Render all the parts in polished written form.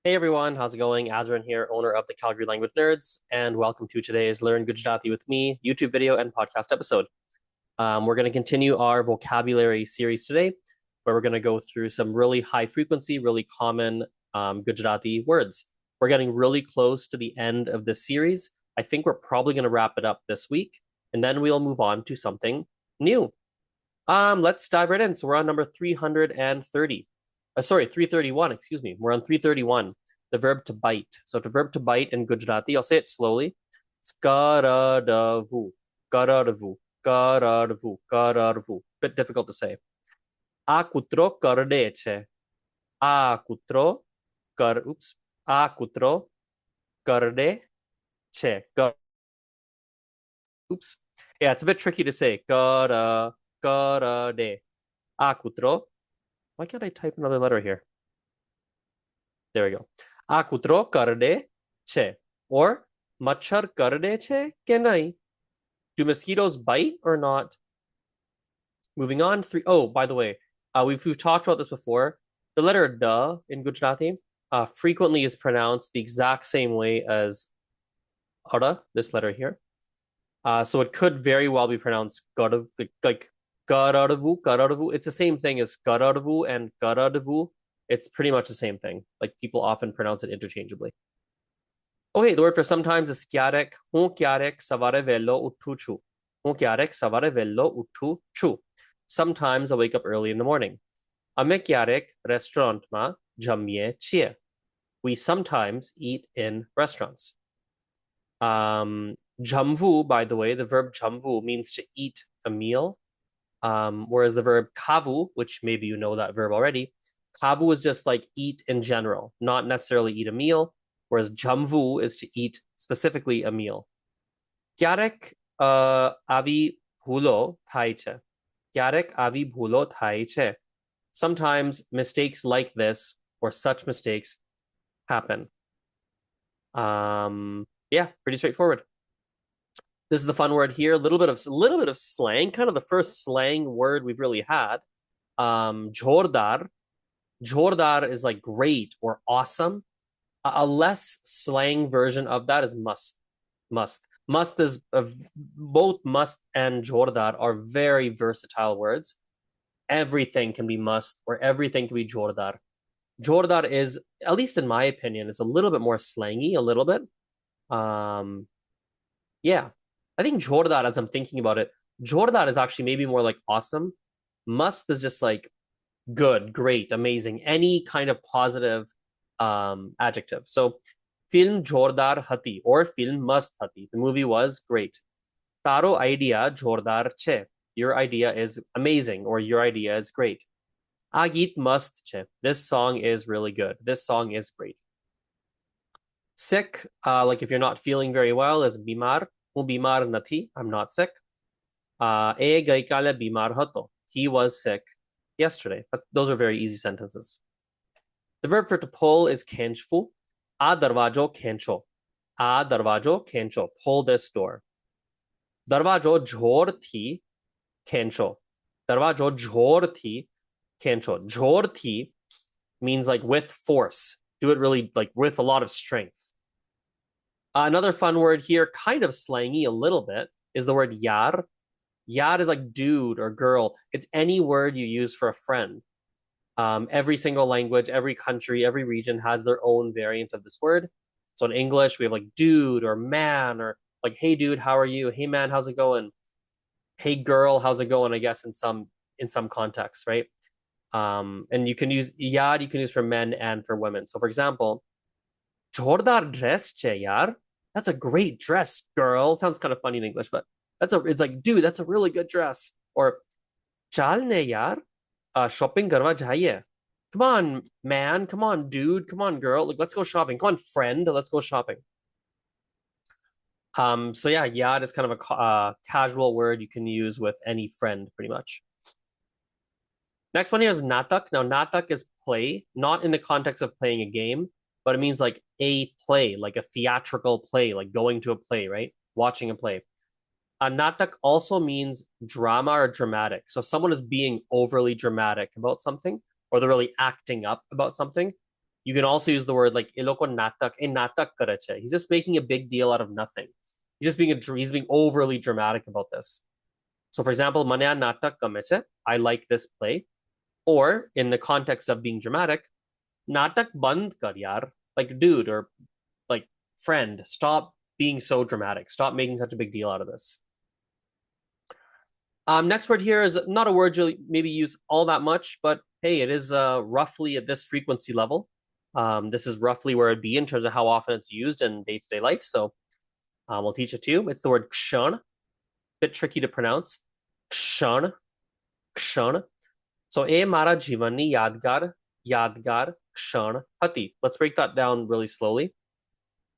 Hey everyone, how's it going? Azrin here, owner of the Calgary Language Nerds, and welcome to today's Learn Gujarati with Me YouTube video and podcast episode. We're going to continue our vocabulary series today, where we're going to go through some really high frequency, really common Gujarati words. We're getting really close to the end of this series. I think we're probably going to wrap it up this week, and then we'll move on to something new. Let's dive right in. So we're on number 330. 331, excuse me. We're on 331, the verb to bite. So the verb to bite in Gujarati, I'll say it slowly. It's karadavu, karadavu, karadavu, karadavu. Bit difficult to say. A kutro karde che. A kutro oops. A kutro karde che. Oops. Yeah, it's a bit tricky to say. Karade. A kutro. Why can't I type another letter here? There we go. A kutro karde che. Or machhar karde che ke nahi? Do mosquitoes bite or not? Moving on. Oh, by the way, we've talked about this before. The letter da in Gujarati frequently is pronounced the exact same way as ara, this letter here. So it could very well be pronounced like Garadavu, Garadavu. It's the same thing as Garadavu and Garadavu. It's pretty much the same thing. Like people often pronounce it interchangeably. Okay, the word for sometimes is kyarek. Hun kyarek savare velo uttu chu. Hun kyarek savare velo uttu chu. Sometimes I wake up early in the morning. Ame kyarek restaurant ma jamye chie. We sometimes eat in restaurants. Jamvu, by the way, the verb jamvu means to eat a meal. Whereas the verb kavu, which maybe you know that verb already, kavu is just like eat in general, not necessarily eat a meal, whereas jamvu is to eat specifically a meal. Kyarek avi bhulo thai che. Kyarek avi bhulo thai che. Sometimes mistakes like this or such mistakes happen. Yeah, pretty straightforward. This is the fun word here. A little bit of slang, kind of the first slang word we've really had. Jordar. Jordar is like great or awesome. A less slang version of that is must. Must. Must is both must and Jordar are very versatile words. Everything can be must or everything can be Jordar. Jordar is, at least in my opinion, is a little bit more slangy, a little bit. Yeah. I think Jordar, as I'm thinking about it, Jordar is actually maybe more like awesome. Must is just like good, great, amazing, any kind of positive adjective. So film Jordar hati or film mast hati. The movie was great. Taro idea Jordar che. Your idea is amazing or your idea is great. Agit must che. This song is really good. This song is great. Sick, like if you're not feeling very well, is bimar. Hu bimar nathi. I'm not sick. E gaikale bimar hato. He was sick yesterday. But those are very easy sentences. The verb for to pull is kenchfu. A darvajo kencho. A darvajo kencho. Pull this door. Darvajo jhor thi kencho. Darvajo jhor thi kencho. Jhor thi means like with force. Do it really like with a lot of strength. Another fun word here, kind of slangy a little bit, is the word yar. Yar is like dude or girl. It's any word you use for a friend. Every single language, every country, every region has their own variant of this word. So in English, we have like dude or man or like, hey dude, how are you? Hey man, how's it going? Hey girl, how's it going? I guess in some contexts, right? And you can use yar, you can use for men and for women. So for example, Jordar dress che yar. That's a great dress, girl. Sounds kind of funny in English, but it's like, dude, that's a really good dress. Or chal ne yar, shopping karwa jaiye. Come on, man. Come on, dude. Come on, girl. Like, let's go shopping. Come on, friend. Let's go shopping. So yeah, yad is kind of a casual word you can use with any friend, pretty much. Next one here is natak. Now, natak is play, not in the context of playing a game, but it means like a play, like a theatrical play, like going to a play, right? Watching a play. Natak also means drama or dramatic. So if someone is being overly dramatic about something, or they're really acting up about something, You can also use the word like "ए लोग को नाटक ए नाटक करे छे." He's just making a big deal out of nothing. He's being overly dramatic about this. So, for example, "મને આ નાટક ગમે છે." I like this play. Or in the context of being dramatic, "નાટક બંધ કર yaar." Like, dude, or like, friend, stop being so dramatic. Stop making such a big deal out of this. Next word here is not a word you'll maybe use all that much, but hey, it is roughly at this frequency level. This is roughly where it'd be in terms of how often it's used in day-to-day life. So we'll teach it to you. It's the word kshan. Bit tricky to pronounce. Kshan. Kshan. So a mara jivani yadgar kshan hati. Let's break that down really slowly.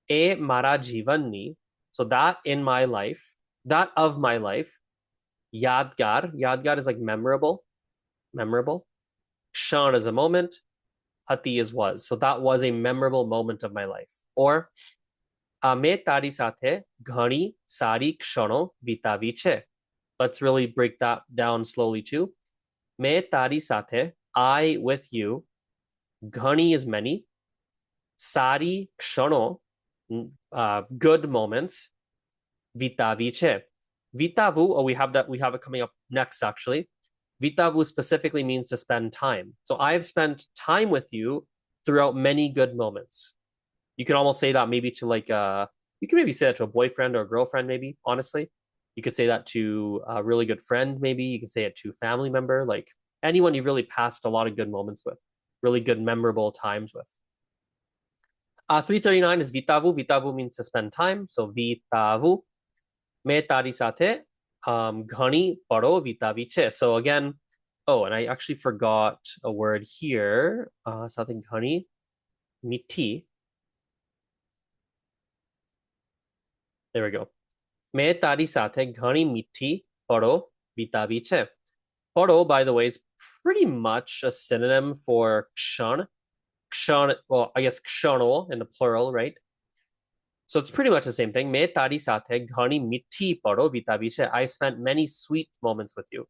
A mara jivani. So that in my life, that of my life. Yadgar is like memorable. Kshan is a moment. Hati is was. So that was a memorable moment of my life. Or मैं तारी साथे घणी सारी क्षणों वितावी छे. Let's really break that down slowly too. मैं तारी साथे, I with you. घणी is many. सारी क्षणों, good moments. Viतावी छे. Vitavu, we have it coming up next actually. Vitavu specifically means to spend time. So I've spent time with you throughout many good moments. You can almost say that maybe to like you can maybe say that to a boyfriend or a girlfriend, maybe, honestly. You could say that to a really good friend, maybe. You can say it to a family member, like anyone you've really passed a lot of good moments with, really good, memorable times with. 339 is Vitavu. Vitavu means to spend time. So Vitavu. मैं तारी साथे घणी पड़ो वितावी छे. So again, oh, and I actually forgot a word here. Something घणी मीठी. There we go. मैं तारी साथे घणी मीठी पड़ो वितावी छे. Poro, by the way, is pretty much a synonym for kshan. Kshan, well, I guess kshanol in the plural, right? So it's pretty much the same thing. मैं तारी साथे घणी मीठी पड़ो वितावी छे. I spent many sweet moments with you.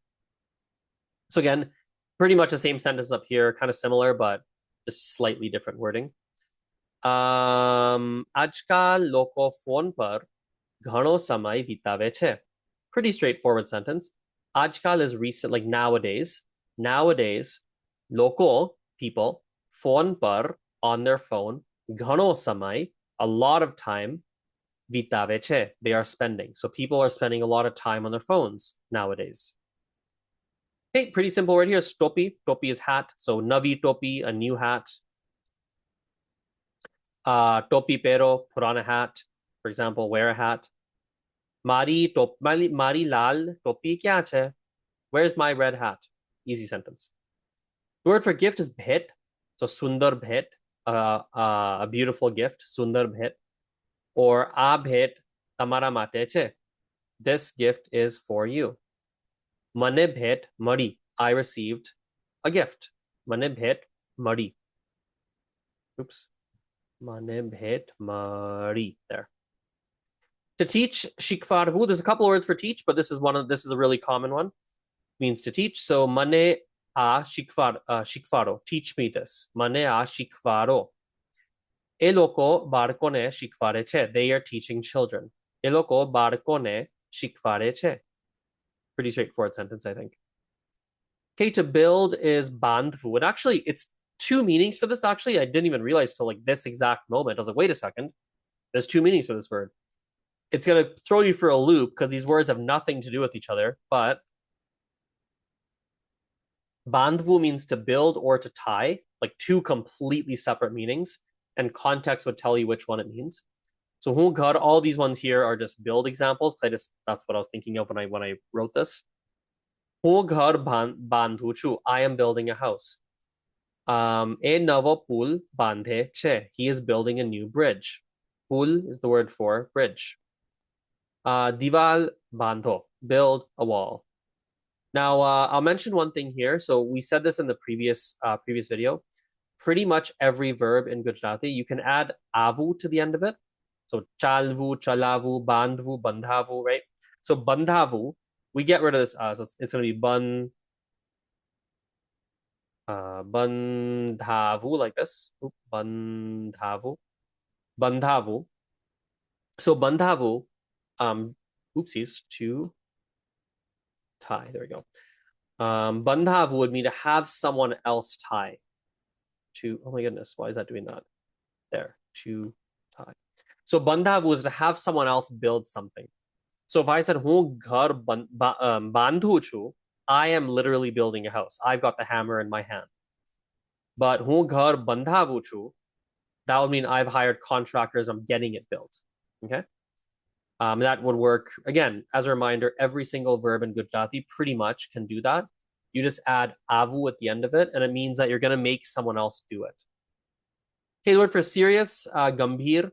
So again, pretty much the same sentence up here, kind of similar, but just slightly different wording. आजकल लोको phone पर घणो समय वितावे छे. Pretty straightforward sentence. Ajkal is recent, like nowadays. Nowadays, loco, people, phone par, on their phone, घणो समय, a lot of time, vitave che, they are spending. So people are spending a lot of time on their phones nowadays. Okay, pretty simple word here. Topi. Topi is hat. So navi topi, a new hat. Topi pero, put on a hat. For example, wear a hat. Mari lal topi kya che? Where's my red hat? Easy sentence. The word for gift is bhet. So sundar bhet, a beautiful gift, sundar bhet. Or a bhet tamara mate che. This gift is for you. Mane bhet mari. I received a gift. Mane bhet mari. Oops. Mane bhet mari. There. To teach, shikfarvu. There's a couple of words for teach, but this is a really common one. It means to teach. So mane a shikfaro. Teach me this. Mane a shikfaro. E loko barkone shikfare che. They are teaching children. E loko barkone shikfare che. Pretty straightforward sentence, I think. Okay, to build is bandvu. And actually, it's two meanings for this. Actually, I didn't even realize till like this exact moment. I was like, wait a second. There's two meanings for this word. It's going to throw you for a loop because these words have nothing to do with each other. But bandvu means to build or to tie, like two completely separate meanings, and context would tell you which one it means. So God, all these ones here are just build examples because that's what I was thinking of when I wrote this. Ghar bandhu chu. I am building a house. E navo pool bandhe che. He is building a new bridge. Pool is the word for bridge. Dival bandho, build a wall. Now, I'll mention one thing here. So we said this in the previous video. Pretty much every verb in Gujarati, you can add avu to the end of it. So chalvu, chalavu, bandvu, bandhavu, right? So bandhavu, we get rid of this. So it's going to be Bandhavu, like this. Bandhavu. Bandhavu. So bandhavu, oopsies, to tie. There we go. Bandhavu would mean to have someone else tie. To, oh my goodness, why is that doing that? There, to tie. So bandhavu is to have someone else build something. So if I said hu ghar bandhu chu, I am literally building a house. I've got the hammer in my hand. But hu ghar bandhavu chu, that would mean I've hired contractors. I'm getting it built. Okay. That would work. Again, as a reminder, every single verb in Gujarati pretty much can do that. You just add avu at the end of it, and it means that you're going to make someone else do it. Okay, the word for serious, gambhir.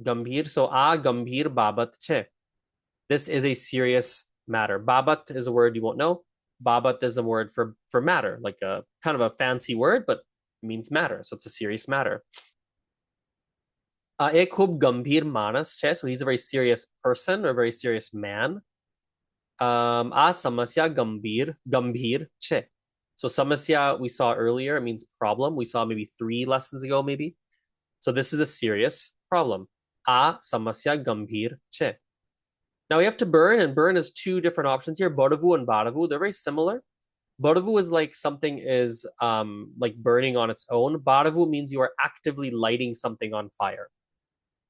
Gambhir. So, gambhir babat che. This is a serious matter. Babat is a word you won't know. Babat is a word for matter, like a kind of a fancy word, but means matter. So it's a serious matter. Ek khub gambhir manas che. So he's a very serious person or a very serious man. Samasya gambhir che. So samasya we saw earlier, it means problem. We saw maybe 3 lessons ago, maybe. So this is a serious problem. Samasya gambhir che. Now we have to burn, and burn has 2 different options here, bodavu and badavu. They're very similar. Bodavu is like something is like burning on its own. Badavu means you are actively lighting something on fire.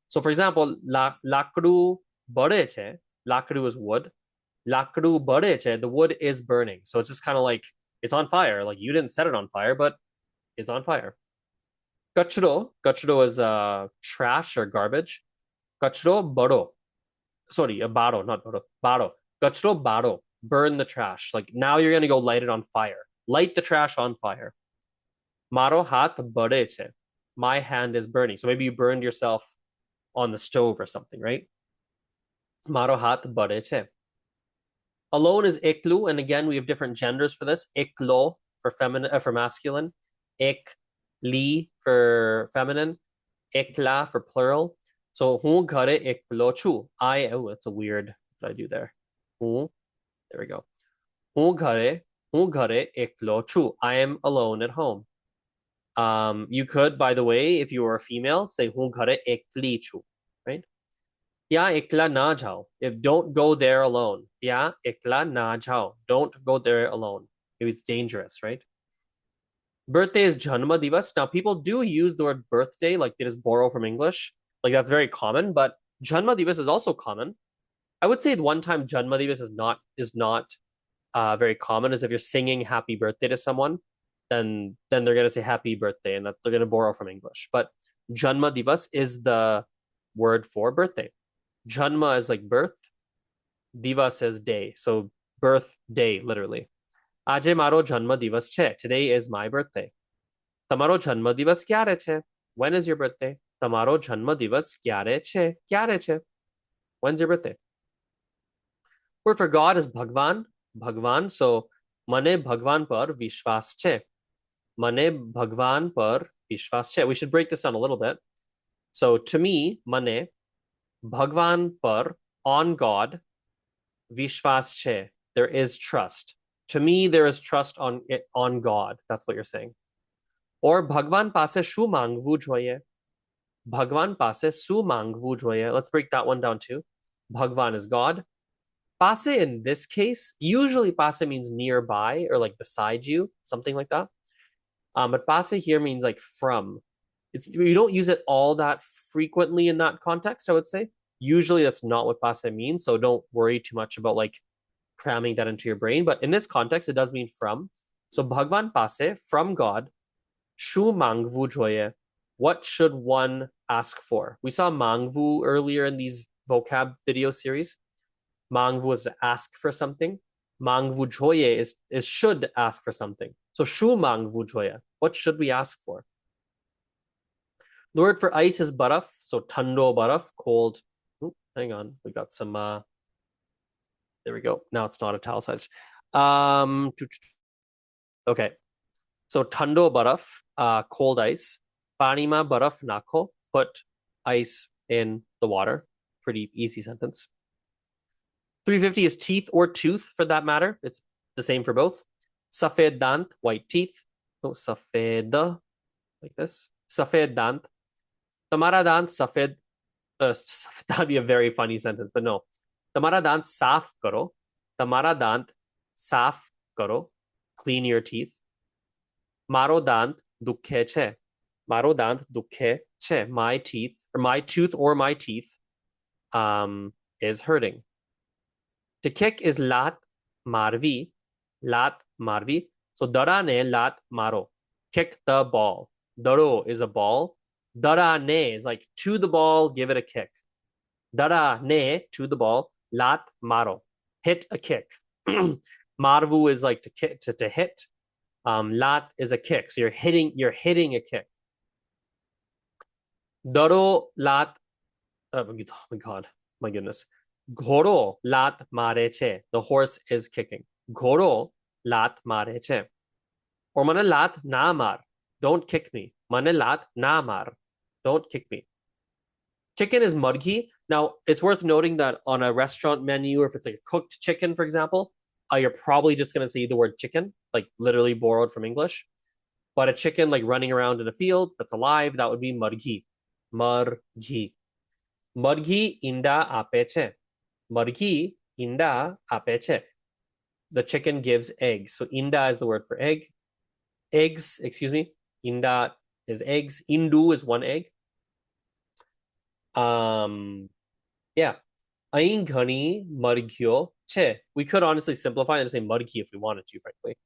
So for example, lakdu bade che. Lakdu is wood. Lakdu bade che, the wood is burning. So it's just kind of like it's on fire. Like you didn't set it on fire, but it's on fire. Gachro is trash or garbage. Gachro bado. Sorry, a bado, not bado. Bado. Gachro bado. Burn the trash. Like now you're gonna go light it on fire. Light the trash on fire. Maro hat bade che. My hand is burning. So maybe you burned yourself on the stove or something, right? Maro hat bade che. Alone is eklu, and again we have different genders for this. Eklo for feminine, for masculine. Ekli for feminine. Ekla for plural. So hu ghare eklo chu. Oh, it's a weird. What did I do there? Hu. There we go. Hu ghare eklo chu. I am alone at home. You could, by the way, if you were a female, say hu ghare ekli chu, right? Ya ekla na jao. If don't go there alone. Ya ekla na jao. Don't go there alone. If it's dangerous, right? Birthday is Janma Divas. Now, people do use the word birthday, like they just borrow from English. Like that's very common, but Janma Divas is also common. I would say one time Janma Divas is not very common. Is if you're singing happy birthday to someone, then they're gonna say happy birthday, and that they're gonna borrow from English. But Janma Divas is the word for birthday. Janma is like birth. Divas is day. So birth day, literally. Aje maro janma divas che. Today is my birthday. Tamaro janma divas kyare che. When is your birthday? Tamaro janma divas kyare che. Kyare che. When's your birthday? Word for God is Bhagwan. Bhagwan. So mane Bhagwan par vishwas che. Mane Bhagwan par vishwas che. We should break this down a little bit. So to me, mane Bhagwan par, on God, vishwas che. There is trust. To me, there is trust on God. That's what you're saying. Or Bhagwan paase shu mangvu joye. Bhagwan paase su mangvu joye. Let's break that one down too. Bhagwan is God. Paase in this case, usually paase means nearby or like beside you, something like that. But paase here means like from. You don't use it all that frequently in that context, I would say. Usually that's not what paase means, so don't worry too much about like cramming that into your brain. But in this context, it does mean from. So Bhagwan paase, from God, shu mangvu joye. What should one ask for? We saw mangvu earlier in these vocab video series. Mangvu is to ask for something. Mangvu joye is should ask for something. So shu mangvu joye. What should we ask for? The word for ice is baraf. So tando baraf, cold. Ooh, hang on, we got some. There we go. Now it's not italicized. Okay. So tando baraf, cold ice. Panima baraf nako, put ice in the water. Pretty easy sentence. 350 is teeth or tooth for that matter. It's the same for both. Safed dant, white teeth. Oh, सफेद, like this. सफेद दांत. तुम्हारा दांत सफेद. That'd be a very funny sentence, but no. तुम्हारा दांत साफ करो. तुम्हारा दांत साफ करो. Clean your teeth. મારો દાંત દુખે છે. મારો દાંત દુખે છે. My teeth, or my tooth or my teeth is hurting. To kick is lat marvi. Lat marvi. So dara ne lat maro. Kick the ball. Daro is a ball. Dara ne is like to the ball, give it a kick. Dara ne to the ball. Lat maro. Hit a kick. Marvu is like to kick, to hit. Lat is a kick. So you're hitting a kick. Daro lat. Oh my god. My goodness. Ghoro lat mare che. The horse is kicking. Ghoro lat mare che. Or mane lat na mar. Don't kick me. Mane lat na mar. Don't kick me. Chicken is mudghee. Now, it's worth noting that on a restaurant menu, or if it's like a cooked chicken, for example, you're probably just going to see the word chicken, like literally borrowed from English. But a chicken like running around in a field that's alive, that would be mudghee. Mudghee. Mudghee inda ape che. Mudghee inda ape che. The chicken gives eggs. So inda is the word for egg. Eggs, excuse me. Inda is eggs. Indu is one egg. Yeah. Ain ghani margyo che. We could honestly simplify and say margi if we wanted to, frankly.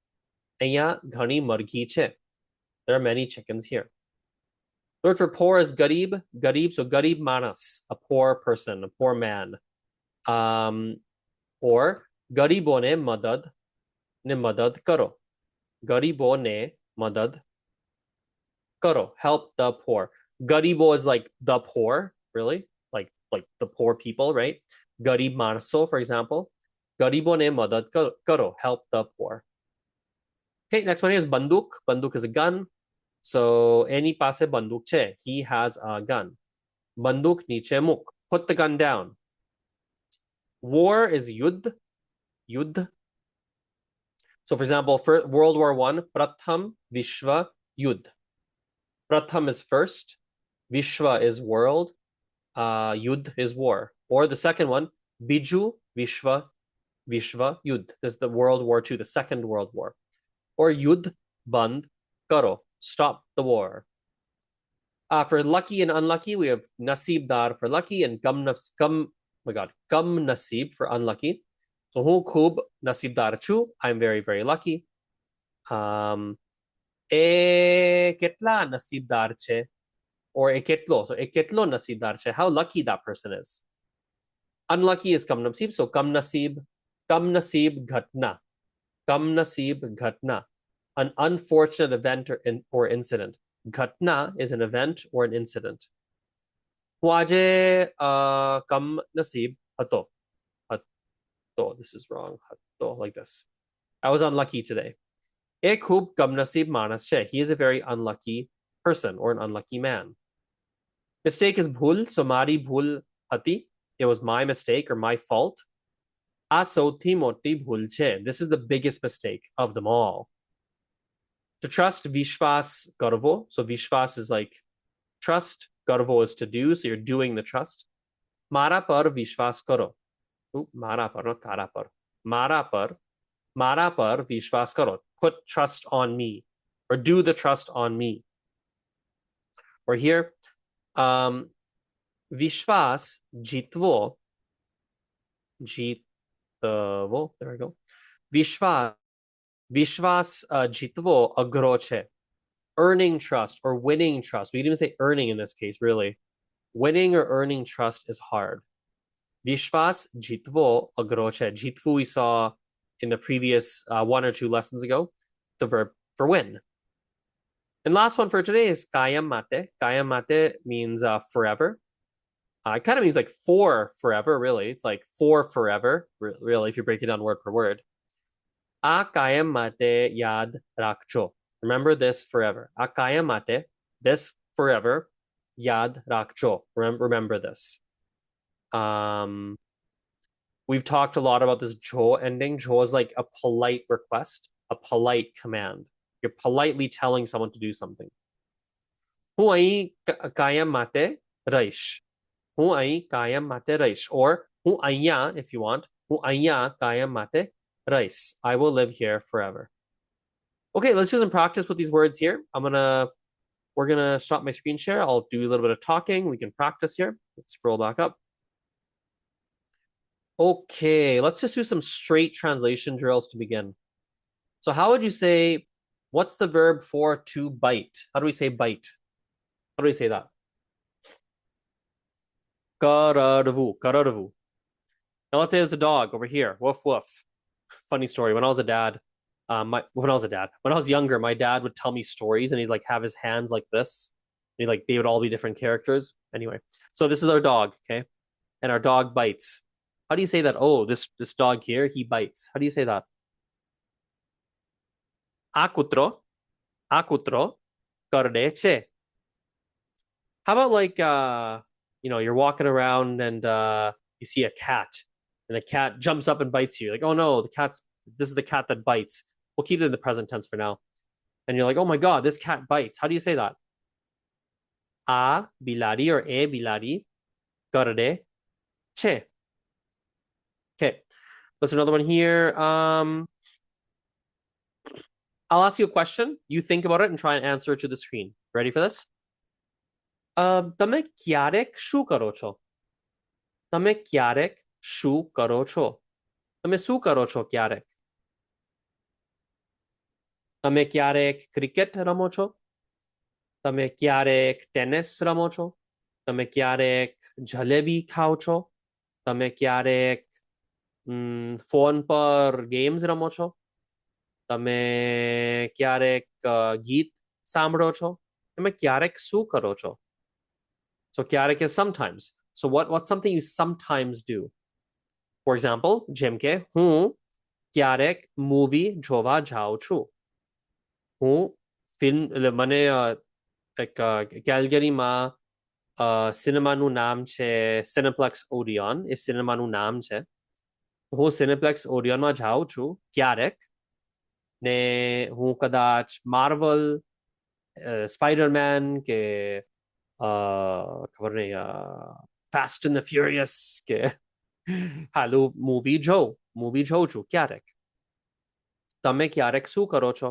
Aya ghani margi che. There are many chickens here. The word for poor is garib. Garib, so garib manas, a poor person, a poor man. Or garibo ne madad karo. Garibo ne madad karo. Help the poor. Garibo is like the poor, really, like the poor people, right? Garib manaso, for example. Garibo ne madad karo. Help the poor. Okay, next one is banduk. Banduk is a gun. So any pase banduk che. He has a gun. Banduk niche muk. Put the gun down. War is yud. Yud. So for example, for World War I, Pratham Vishwa Yud. Pratham is first. Vishwa is world. Yud is war. Or the second one, Biju Vishwa Yud. This is the World War II, the Second World War. Or Yud Band Karo. Stop the war. For lucky and unlucky, we have Nasib Dar for lucky and Gum Nasib for unlucky. So hu khub Nasib Dar chu. I'm very, very lucky. E ketla Nasib Dar che. Or e ketlo. So e ketlo Nasib Dar che. How lucky that person is. Unlucky is Kam Nasib. So Kam Nasib Ghatna. Kam Nasib Ghatna. An unfortunate event or incident. Ghatna is an event or an incident. Waje Kam Nasib Hato. Hato. This is wrong. Hato, like this. I was unlucky today. E khub Kam Nasib Manas che. He is a very unlucky person or an unlucky man. Mistake is bhul. So mari bhul hati. It was my mistake or my fault. A sauthi moti bhul che. This is the biggest mistake of them all. To trust, vishwas garvo. So vishwas is like trust. Garvo is to do. So you're doing the trust. Mara par vishwas karo. Mara par, not kara par. Mara par vishwas karo. Put trust on me. Or do the trust on me. Or here, vishwas jitvo. Jitvo. There we go. Vishwas jitvo agro che. Earning trust or winning trust. We can even say earning in this case, really. Winning or earning trust is hard. Vishwas jitvo agro che. Jitvu we saw in the previous one or two lessons ago. The verb for win. And last one for today is kayam mate. Kayam mate means forever. It kind of means like for forever, really. It's like for forever, really, if you break it down word per word. A kayam mate yad rakcho. Remember this forever. A kayam mate, this forever, yad rakcho. Remember this. We've talked a lot about this jo ending. Jo is like a polite request, a polite command. You're politely telling someone to do something. હું અહીં કાયમ માટે રહીશ. હું અહીં કાયમ માટે રહીશ. Or હું અહીંયા, if you want. હું અહીંયા કાયમ માટે રહીશ. I will live here forever. Okay, let's do some practice with these words here. We're gonna stop my screen share. I'll do a little bit of talking. We can practice here. Let's scroll back up. Okay, let's just do some straight translation drills to begin. So how would you say, what's the verb for to bite? How do we say bite? How do we say that? Karadavu, karadavu. Now let's say there's a dog over here. Woof, woof. Funny story. When I was younger, my dad would tell me stories and he'd like have his hands like this. And they would all be different characters. Anyway, so this is our dog, okay? And our dog bites. How do you say that? Oh, this dog here, he bites. How do you say that? Akutro, akutro, karde che. How about you're walking around and you see a cat and the cat jumps up and bites you. Like, oh no, this is the cat that bites. We'll keep it in the present tense for now. And you're like, oh my God, this cat bites. How do you say that? A bilari or e bilari karde che. Okay, let's do another one here. I'll ask you a question. You think about it and try and answer it to the screen. Ready for this? તમે ક્યારેક શું કરો છો? તમે ક્યારેક શું કરો છો? તમે શું કરો છો ક્યારેક? તમે ક્યારેક ક્રિકેટ રમો છો? તમે ક્યારેક ટેનિસ રમો છો? તમે ક્યારેક જલેબી ખાઓ છો? તમે ક્યારેક ફોન પર ગેમ્સ રમો છો? તમે ક્યારેક ગીત સાંભળો છો? તમે ક્યારેક શું કરો છો? So ક્યારેક is sometimes. So what's something you sometimes do? For example, જેમ કે હું ક્યારેક મૂવી જોવા જાઉં છું. હું મને કેલ્ગરીમાં સિનેમાનું નામ છે સિનેપ્લેક્સ ઓડિયોન. એ સિનેમાનું નામ છે. હું સિનેપ્લેક્સ ઓડિયોનમાં જાઉં છું ક્યારેક. ને હું કદાચ માર્વલ, સ્પાઈડરમેન કે ખબર નહીં, ફાસ્ટ એન્ડ ધ ફ્યુરિયસ કે હાલું મૂવી જોઉં છું ક્યારેક. તમે ક્યારેક શું કરો છો?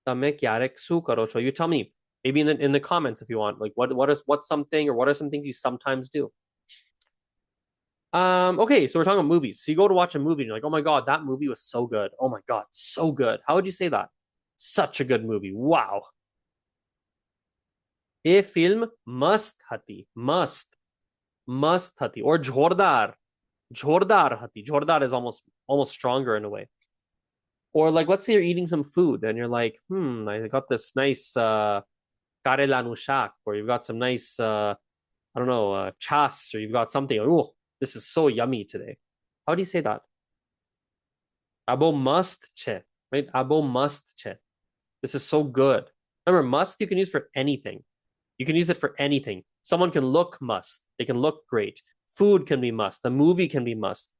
તમે ક્યારેક શું કરો છો? You tell me, maybe in the comments if you want, like what's something or what are some things you sometimes do? Okay, so we're talking about movies. So you go to watch a movie and you're like, oh my God, that movie was so good. Oh my God, so good. How would you say that? Such a good movie. Wow. A film must hati. Must hati. Or jordar hati. Jordar is almost stronger in a way. Or like, let's say you're eating some food and you're like, I got this nice karelanu shak, or you've got some nice, I don't know, chas, or you've got something. Oh, this is so yummy today. How do you say that? Abo must che, right? Abo must che. This is so good. Remember, must you can use for anything. You can use it for anything. Someone can look must. They can look great. Food can be must. A movie can be must.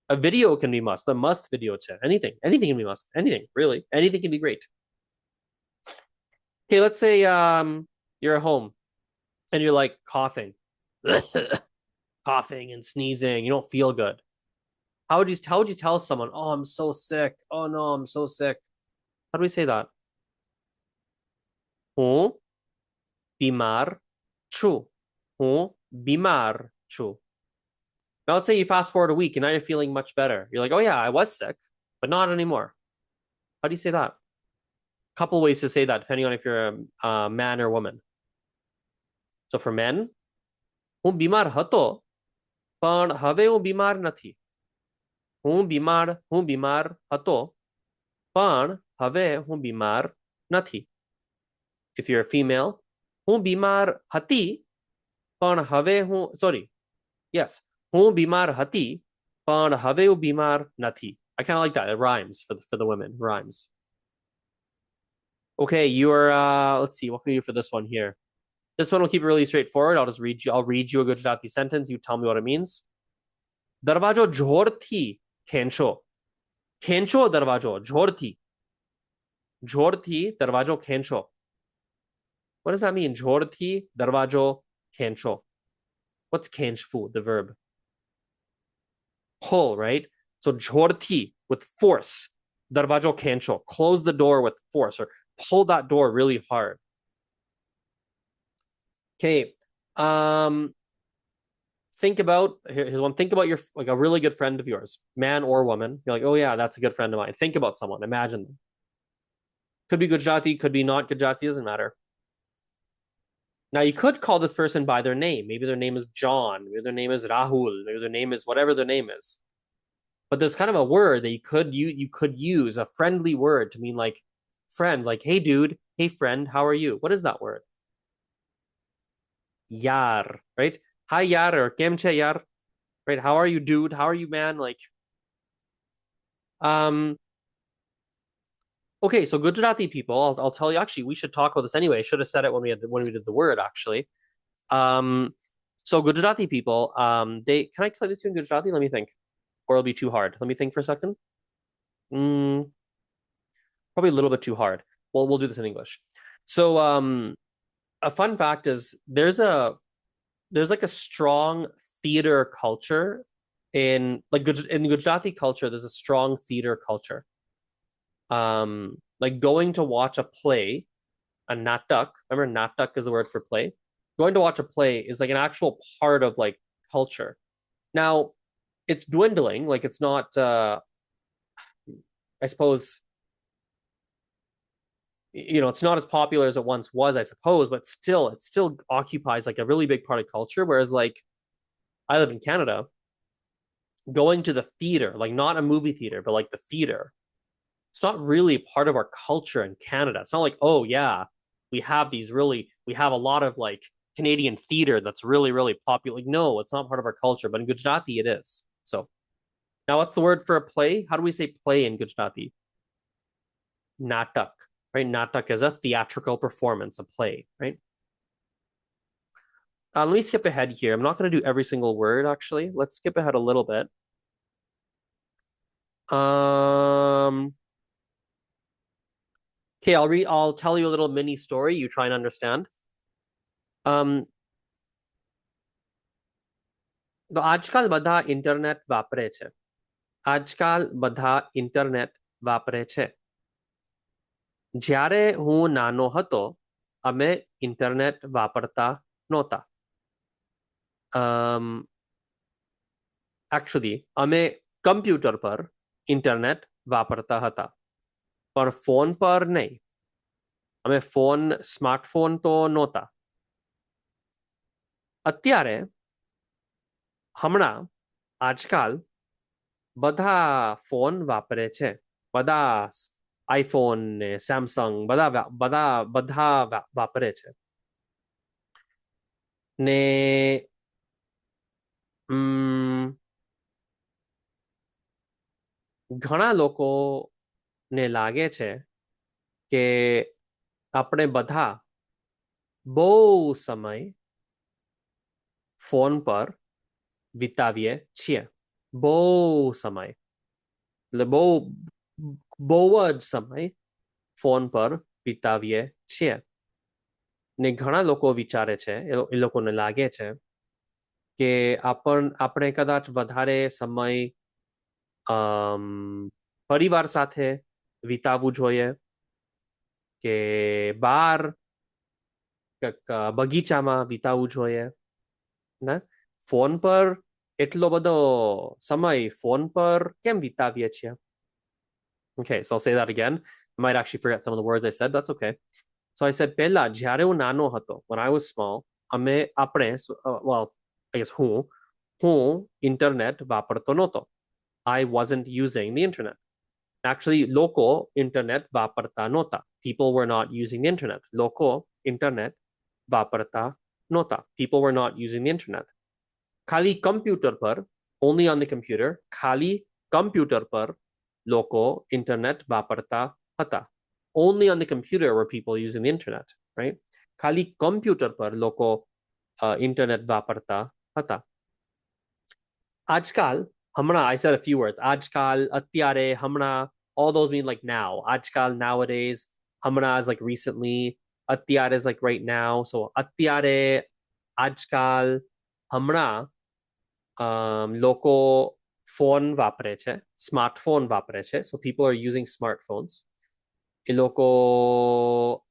A video can be must. A must video che. Anything can be must. Anything, really. Anything can be great. Okay, let's say you're at home and you're like coughing. Coughing and sneezing. You don't feel good. How would you tell someone, oh, I'm so sick. Oh no, I'm so sick. How do we say that? હું બીમાર છું. હું બીમાર છું. Now let's say you fast forward a week and now you're feeling much better. You're like, oh yeah, I was sick, but not anymore. How do you say that? A couple ways to say that, depending on if you're a man or woman. So for men, હું બીમાર હતો, પણ હવે હું બીમાર નથી. હું બીમાર હતો, પણ હવે હું બીમાર નથી. If you're a female, હું બીમાર હતી, પણ હવે હું, yes, હું બીમાર હતી, પણ હવે હું બીમાર નથી. I kind of like that. It rhymes for the women. Rhymes. Okay, you're let's see, what can we do for this one here? This one will keep it really straightforward. I'll read you a Gujarati sentence. You tell me what it means. દરવાજો જોરથી ખેંચો. ખેંચો દરવાજો જોરથી. જોરથી દરવાજો ખેંચો. What does that mean? જોરથી દરવાજો ખેંચો. What's ખેંચવું, the verb? Pull, right? So જોરથી, with force. દરવાજો ખેંચો. Close the door with force, or pull that door really hard. Okay. Think about, here's one. Think about your, like, a really good friend of yours, man or woman. You're like, oh yeah, that's a good friend of mine. Think about someone. Imagine them. Could be Gujarati, could be not Gujarati, doesn't matter. Now you could call this person by their name. Maybe their name is John. Maybe their name is Rahul. Maybe their name is whatever their name is. But there's kind of a word that you could use, a friendly word to mean like friend, like hey dude, hey friend, how are you? What is that word? Yar, right? Hi yar, or kem che yar, right? How are you, dude? How are you, man? Like, um, okay, so Gujarati people, I'll tell you. Actually, we should talk about this anyway. I should have said it when we did the word actually. Um, so Gujarati people, they can I explain this to you in Gujarati? Let me think, or it'll be too hard. Let me think for a second. Mm, Probably a little bit too hard. Well, we'll do this in English. So, a fun fact is there's like a strong theater culture in Gujarati culture. There's a strong theater culture. Like going to watch a play, a natak. Remember, natak is the word for play. Going to watch a play is like an actual part of like culture. Now, it's dwindling. Like it's not. I suppose it's not as popular as it once was, I suppose, but still, it still occupies like a really big part of culture. Whereas, like, I live in Canada, going to the theater, like not a movie theater, but like the theater, it's not really part of our culture in Canada. It's not like, oh yeah, we have a lot of like Canadian theater that's really, really popular. Like, no, it's not part of our culture, but in Gujarati it is. So now what's the word for a play? How do we say play in Gujarati? Natak, right? Natak is a theatrical performance, a play, right? Let me skip ahead here. I'm not going to do every single word, actually. Let's skip ahead a little bit. Okay, I'll tell you a little mini story. You try and understand. તો આજકાલ બધા internet વાપરે છે. આજકાલ બધા internet વાપરે છે. જ્યારે હું નાનો હતો, અમે ઇન્ટરનેટ વાપરતા નહોતા. Actually, અમે કમ્પ્યુટર પર ઇન્ટરનેટ વાપરતા હતા, પણ ફોન પર નહીં. અમે સ્માર્ટફોન તો નહોતા. અત્યારે હમણાં આજકાલ બધા ફોન વાપરે છે. બધા આઈફોન ને સેમસંગ બધા બધા બધા વાપરે છે. ને ઘણા લોકોને લાગે છે કે આપણે બધા બહુ સમય ફોન પર વિતાવીએ છીએ. બહુ સમય, એટલે બહુ જ સમય ફોન પર વિતાવીએ છીએ. ને ઘણા લોકો વિચારે છે, એ લોકોને લાગે છે કે આપણે કદાચ વધારે સમય પરિવાર સાથે વિતાવવું જોઈએ, કે બહાર બગીચામાં વિતાવવું જોઈએ ને. ફોન પર એટલો બધો સમય ફોન પર કેમ વિતાવીએ છીએ? Okay, so I'll say that again. I might actually forget some of the words I said. That's okay. So I said, પહેલા જ્યારે હું નાનો હતો, when I was small, well, I guess હું ઇન્ટરનેટ વાપરતો નહોતો. I wasn't using the internet. Actually, લોકો internet વાપરતા નહોતા. People were not using the internet. લોકો ઇન્ટરનેટ વાપરતા નહોતા. People were not using the internet. ખાલી કમ્પ્યુટર પર, only on the computer, ખાલી કમ્પ્યુટર પર લોકો ઇન્ટરનેટ વાપરતા હતા. Only on the computer were people using the internet, right? ખાલી કમ્પ્યુટર પર લોકો ઇન્ટરનેટ વાપરતા હતા. આજકાલ, હમણાં, I said a few words. આજકાલ, અત્યારે, હમણાં, all those mean like now. Ajkal, nowadays. Hamra is like recently. Atyare is like right now. So atyare, ajkal, hamra, લોકો phone વાપરે છે, smartphone વાપરે છે. So people are using smartphones. એ લોકો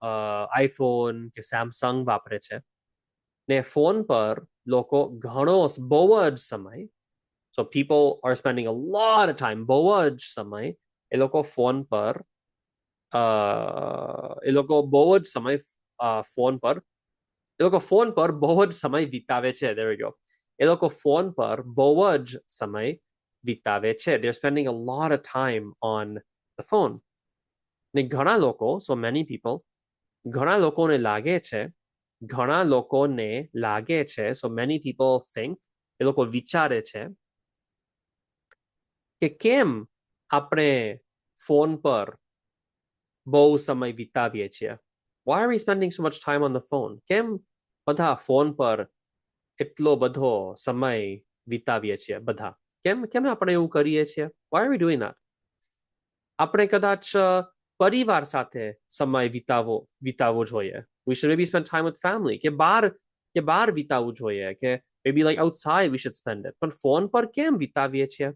iPhone કે સેમસંગ વાપરે છે ને ફોન પર લોકો ઘણો બહુ જ સમય, so people are spending a lot of time, બહુ જ સમય એ લોકો ફોન પર એ લોકો બહુ જ સમય ફોન પર એ લોકો ફોન પર બહુ જ સમય વિતાવે છે. There we go. એ લોકો ફોન પર બહુ જ સમય વિતાવે છે. They're spending a lot of time on the phone. ને ઘણા લોકો, so many people, ઘણા લોકોને લાગે છે, ઘણા લોકોને લાગે છે, so many people think, એ લોકો વિચારે છે કે કેમ આપણે ફોન પર બહુ સમય વિતાવીએ છીએ. Why are we spending so much time on the phone? કેમ બધા ફોન પર એટલો બધો સમય વિતાવીએ છીએ બધા? કેમ આપણે એવું કરીએ છીએ? Why are we doing that? આપણે કદાચ પરિવાર સાથે સમય વિતાવવો જોઈએ. We should maybe spend time with family. કે બહાર વિતાવવું જોઈએ. કે maybe like outside we should spend it. પણ ફોન પર કેમ વિતાવીએ છીએ?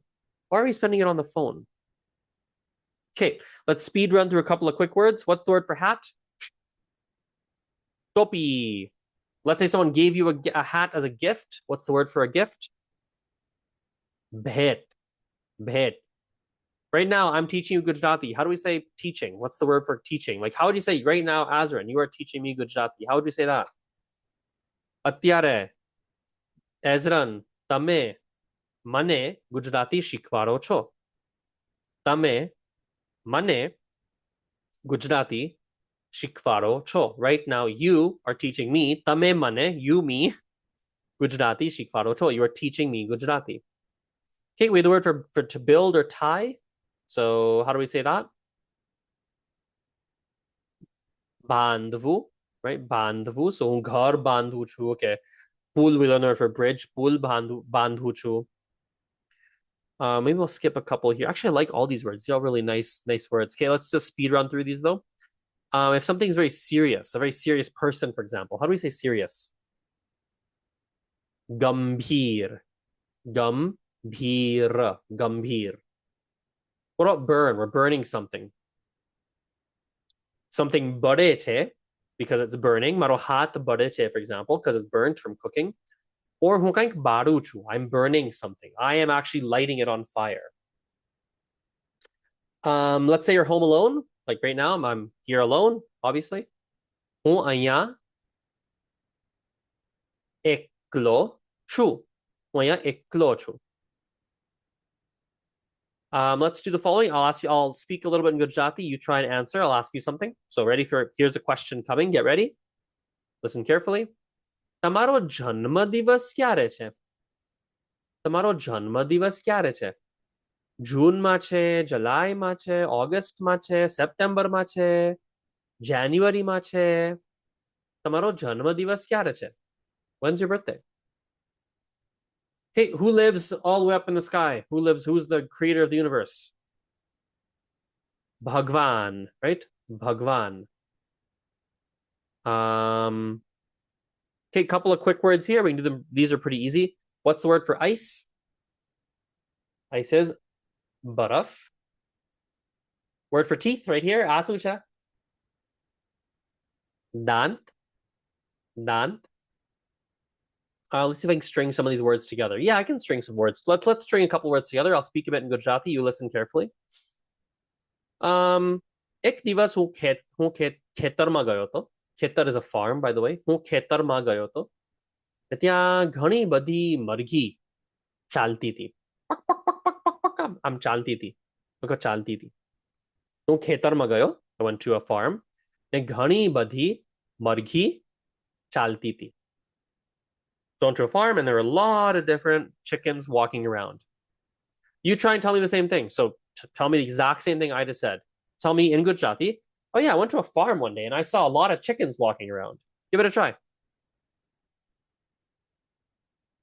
Why are we spending it on the phone? Okay, let's speed run through a couple of quick words. What's the word for hat? Topi. Let's say someone gave you a hat as a gift. What's the word for a gift? Bhet. Bhet. Right now, I'm teaching you Gujarati. How do we say teaching? What's the word for teaching? Like, how would you say right now, Azran, you are teaching me Gujarati? How would you say that? Atyare, Azran, તમે મને ગુજરાતી શીખવાડો છો. તમે મને ગુજરાતી શીખવાડો છો. Right now, you are teaching me. તમે મને, you me, Gujarati શીખવાડો છો. You are teaching me Gujarati. Okay, we have the word for to build or tie. So how do we say that? Bandhvu, right? Bandhvu. So હું ઘર બાંધું છું. Okay. Pool, we learned the word for bridge. Pool bandhu chu. Maybe we'll skip a couple here. Actually, I like all these words. They're all really nice words. Okay, let's just speed run through these though. If something's very serious, a very serious person, for example, how do we say serious? Gambhir. Gambhir. What about burn? We're burning something. Something bade che, because it's burning. Maro hat bade che, for example, because it's burnt from cooking. Or હું કંઈક બાળું છું. I'm burning something. I am actually lighting it on fire. Let's say you're home alone. Like right now, I'm here alone, obviously. હું અહીંયા એકલો છું. હું અહીંયા એકલો છું. Let's do the following. I'll speak a little bit in Gujarati. You try and answer. I'll ask you something. So ready for, here's a question coming. Get ready. Listen carefully. તમારો જન્મદિવસ ક્યારે છે? તમારો જન્મદિવસ ક્યારે છે? જૂનમાં છે, જુલાઈમાં છે, ઓગસ્ટમાં છે, સેપ્ટેમ્બરમાં છે, જાન્યુઆરીમાં છે? તમારો જન્મદિવસ ક્યારે છે? When's your birthday? Okay, who lives all the way up in the sky? Who's the creator of the universe? Bhagwan, right? Bhagwan. Okay, a couple of quick words here. We can do them. These are pretty easy. What's the word for ice? Ice is baraf. Word for teeth right here. Asucha. Dant. Dant. Let's see if I can string some of these words together. Yeah, I can string some words. Let's string a couple words together. I'll speak a bit in Gujarati. You listen carefully. એક દિવસ હું ખેતરમાં ગયો હતો. ખેતર is a farm, by the way. હું ખેતરમાં ગયો હતો. ત્યાં ઘણી બધી મરઘી ચાલતી હતી. આમ ચાલતી હતી. ચાલતી હતી. હું ખેતરમાં ગયો. I went to a farm. ને ઘણી બધી મરઘી ચાલતી હતી. Going to a farm and there were a lot of different chickens walking around. You try and tell me the same thing. So tell me the exact same thing I just said. Tell me in Gujarati, oh yeah, I went to a farm one day and I saw a lot of chickens walking around. Give it a try.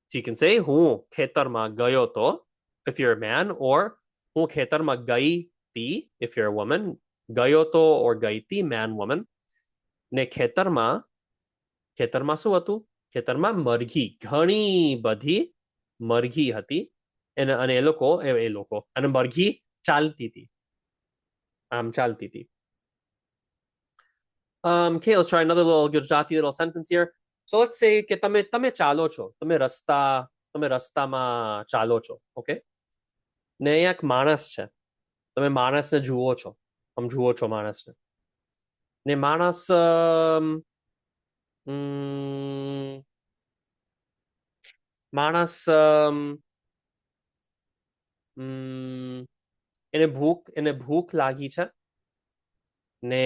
So you can say, હું ખેતરમાં ગયો તો, if you're a man, or હું ખેતરમાં ગઈ તી, if you're a woman, ગયો તો or ગઈ તી, man, woman, ને ખેતરમાં શું હતું? ખેતરમાં મરઘી, ઘણી બધી મરઘી હતી, અને એ લોકો અને મરઘી ચાલતી હતી, આમ ચાલતી હતી. Okay, let's try another little Gujarati little sentence here. So let's say કે તમે ચાલો છો, તમે રસ્તામાં ચાલો છો, okay? ને અહીંયા એક માણસ છે, તમે માણસને જુઓ છો, જુઓ છો માણસને, ને માણસ માણસ એને ભૂખ લાગી છે, ને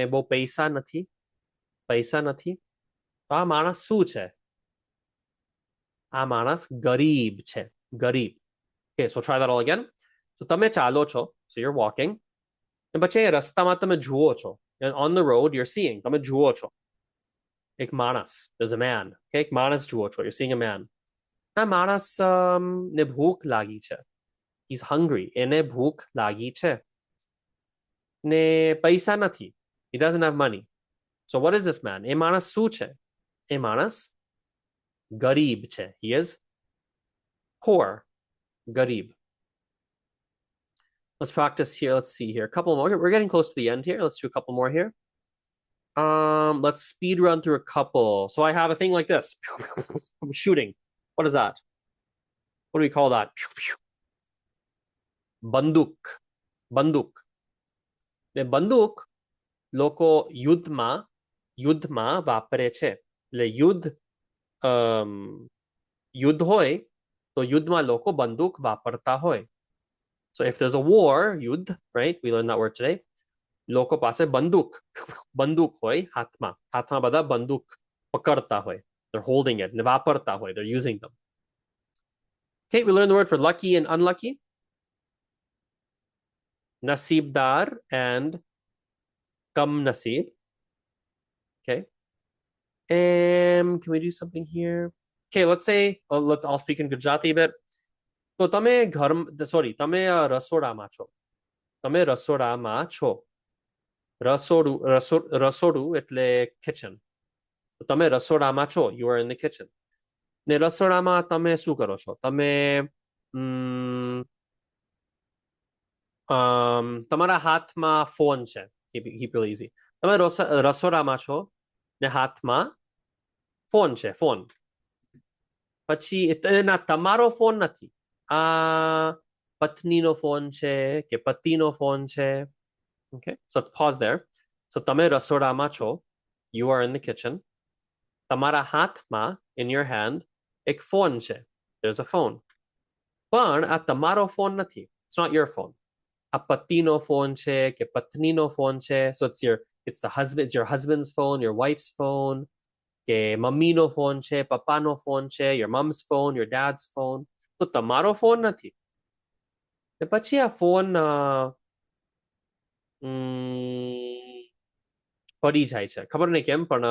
બહુ પૈસા નથી, તો આ માણસ શું છે? આ માણસ ગરીબ છે, ગરીબ. Okay, so try that all again. So તમે ચાલો છો, so you're walking, અને પછી રસ્તામાં તમે જુઓ છો, and on the road you're seeing, તમે જુઓ છો એક માણસ, there's a man, okay? એક માણસ જુઓ છો, you're seeing a man. આ માણસ ને ભૂખ લાગી છે, he's hungry, એને ભૂખ લાગી છે, ને પૈસા નથી, he doesn't have money. So what is this man? એ માણસ શું છે? એ માણસ ગરીબ છે, he is poor, ગરીબ. Let's practice here. Let's see here. A couple more. We're getting close to the end here. Let's do a couple more here. Let's speed run through a couple. So I have a thing like this. I'm shooting. What is that? What do we call that? બંદૂક. ને બંદૂક લોકો યુદ્ધમાં વાપરે છે. એટલે યુદ્ધ હોય તો યુદ્ધમાં લોકો બંદૂક વાપરતા હોય. So if there's a war, યુદ્ધ, right? We learned that word today. લોકો પાસે બંદૂક હોય હાથમાં બધા બંદૂક પકડતા હોય. They're holding it, ને વાપરતા હોય. They're using them. Okay, we learned the word for lucky and unlucky. Nasibdar and kam nasib. Okay. And can we do something here? Okay, let's say, I'll speak in Gujarati a bit. તો તમે તમે રસોડામાં છો, રસોડું એટલે kitchen. તો તમે રસોડામાં છો, you are in the kitchen. ને રસોડામાં તમે શું કરો છો? તમે તમારા હાથમાં ફોન છે, keep it easy. તમે રસોડામાં છો ને હાથમાં ફોન છે, ફોન. પછી ના, તમારો ફોન નથી, આ પત્નીનો ફોન છે કે પતિનો ફોન છે. Okay, so pause there. So તમે રસોડામાં છો, you are in the kitchen. તમારા હાથમાં, in your hand, એક ફોન છે, there's a phone. પણ આ તમારો ફોન નથી, it's not your phone. આ પતિનો ફોન છે કે પત્નીનો ફોન છે. So it's your husband's phone, your wife's phone, કે મમ્મીનો ફોન છે, પપ્પાનો ફોન છે, your mom's phone, your dad's phone. તો તમારો ફોન નથી. પછી આ ફોન પડી જાય છે, ખબર નહીં કેમ, પણ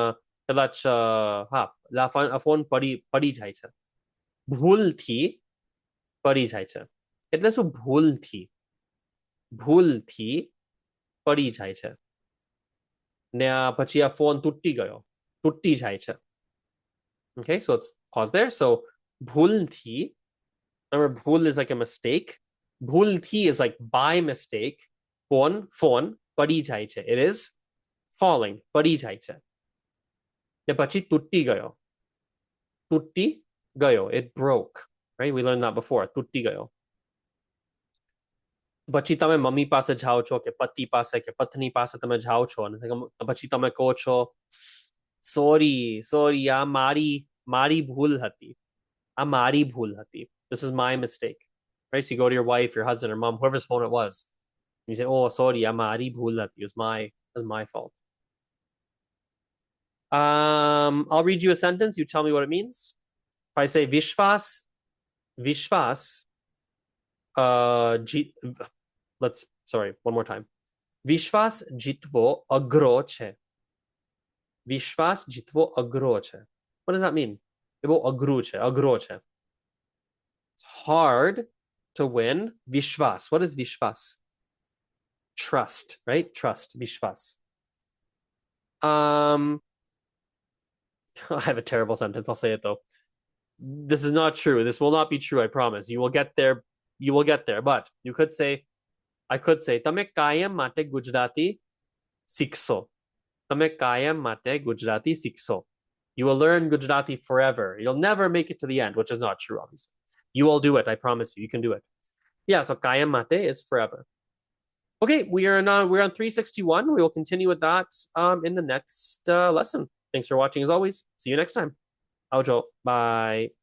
કદાચ આ ફોન પડી જાય છે, ભૂલથી પડી જાય છે. એટલે શું? ભૂલથી પડી જાય છે, ને પછી આ ફોન તૂટી જાય છે. Okay, so let's pause there. So ભૂલથી, remember, ભૂલ is like a mistake. ભૂલથી is like by mistake. Phone પડી જાય છે. It is falling. પડી જાય છે. ને પછી તૂટી ગયો. It broke. Right? We learned that before. તૂટી ગયો. પછી તમે મમ્મી પાસે જાઓ છો કે પતિ પાસે કે પત્ની પાસે તમે જાઓ છો, અને પછી તમે કહો છો, સોરી, આ મારી ભૂલ હતી. This is my mistake. Right? So you go to your wife, your husband, or mom, whoever's phone it was, and you say, oh, sorry, આ મારી ભૂલ હતી. It was my fault. I'll read you a sentence. You tell me what it means. If I say Vishwas, one more time. Vishwas jitvo agro che. Vishwas jitvo agro che. What does that mean? Agro che. It's hard to win Vishwas. What is Vishwas? trust, right? Trust, vishwas. Um, I have a terrible sentence. I'll say it though. This is not true. This will not be true. I promise. You will get there. You will get there. But you could say, I could say, Tame kayam mate Gujarati sikso. Tame kayam mate Gujarati sikso. You will learn Gujarati forever. You'll never make it to the end, which is not true, obviously. You will do it. I promise you. You can do it. Yeah. So kayam mate is forever. Okay, we're on 361. We will continue with that in the next lesson. Thanks for watching as always. See you next time. Aujo. Bye.